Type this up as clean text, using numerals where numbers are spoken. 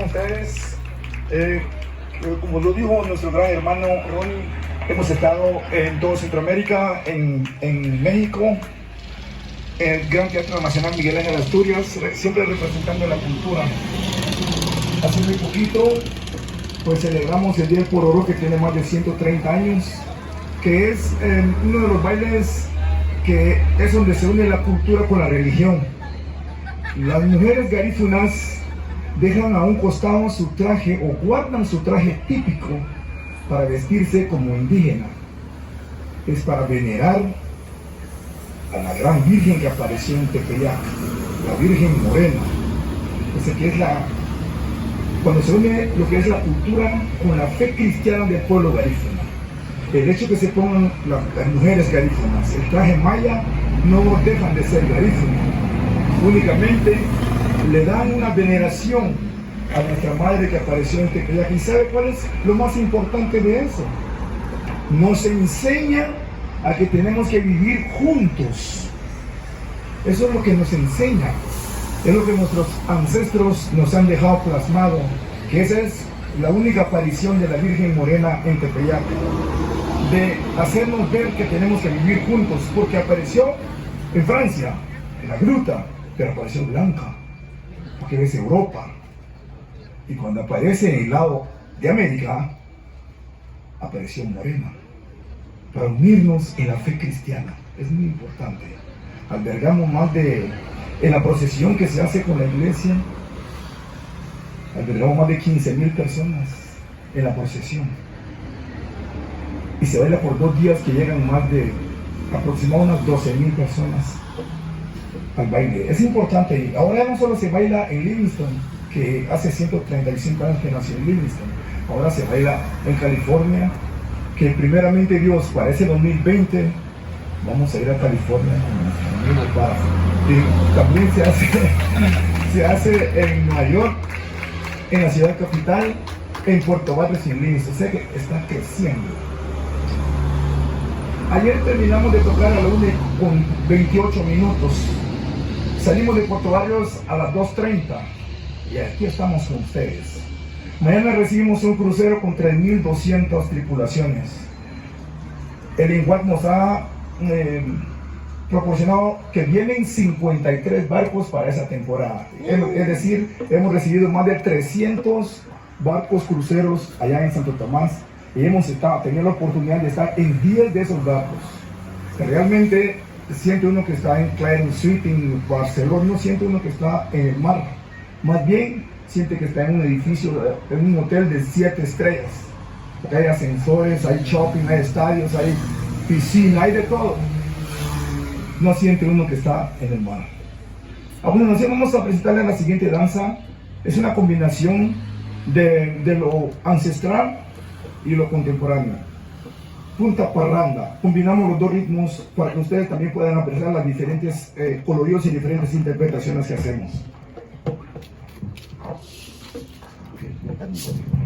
con ustedes. Como lo dijo nuestro gran hermano Ronnie, hemos estado en todo Centroamérica, en México, en el Gran Teatro Nacional Miguel Ángel Asturias, siempre representando la cultura. Hace muy poquito, pues celebramos el Día del Pororó, que tiene más de 130 años, que es uno de los bailes que es donde se une la cultura con la religión. Las mujeres garífunas dejan a un costado su traje o guardan su traje típico para vestirse como indígena. Es para venerar a la gran virgen que apareció en Tepeyac, la Virgen Morena. Esa que es cuando se une lo que es la cultura con la fe cristiana del pueblo garífuna. El hecho que se pongan las mujeres garífunas el traje maya, no dejan de ser garífunas, únicamente le dan una veneración a nuestra madre que apareció en Tepeyac. ¿Y sabe cuál es lo más importante de eso? Nos enseña a que tenemos que vivir juntos. Eso es lo que nos enseña, es lo que nuestros ancestros nos han dejado plasmado, que esa es la única aparición de la Virgen Morena en Tepeyac, de hacernos ver que tenemos que vivir juntos, porque apareció en Francia, en la gruta, pero apareció blanca, porque es Europa. Y cuando aparece en el lado de América, apareció morena, para unirnos en la fe cristiana. Es muy importante. Albergamos en la procesión que se hace con la iglesia, albergamos más de 15,000 personas en la procesión. Y se baila por 2 días, que llegan más de aproximadamente unas 12,000 personas al baile. Es importante. Ahora no solo se baila en Livingston, que hace 135 años que nació en Livingston. Ahora se baila en California, que primeramente Dios, para ese 2020 vamos a ir a California con nuestro amigo Paz. Y también se hace en Nueva York, en la ciudad capital, en Puerto Barrios y en Livingston. O sea que está creciendo. Ayer terminamos de tocar a la 1:28. Salimos de Puerto Barrios a las 2:30 y aquí estamos con ustedes. Mañana recibimos un crucero con 3,200 tripulaciones. El INWAC nos ha proporcionado que vienen 53 barcos para esa temporada. Es decir, hemos recibido más de 300 barcos cruceros allá en Santo Tomás. Y hemos tenido la oportunidad de estar en 10 de esos barcos. Realmente siente uno que está en Clarence Street, en Barcelona, no siente uno que está en el mar. Más bien siente que está en un edificio, en un hotel de 7 estrellas. Porque hay ascensores, hay shopping, hay estadios, hay piscina, hay de todo. No siente uno que está en el mar. A continuación vamos a presentarle la siguiente danza. Es una combinación de lo ancestral y lo contemporáneo. Punta parranda. Combinamos los dos ritmos para que ustedes también puedan apreciar las diferentes coloridos y diferentes interpretaciones que hacemos. Okay.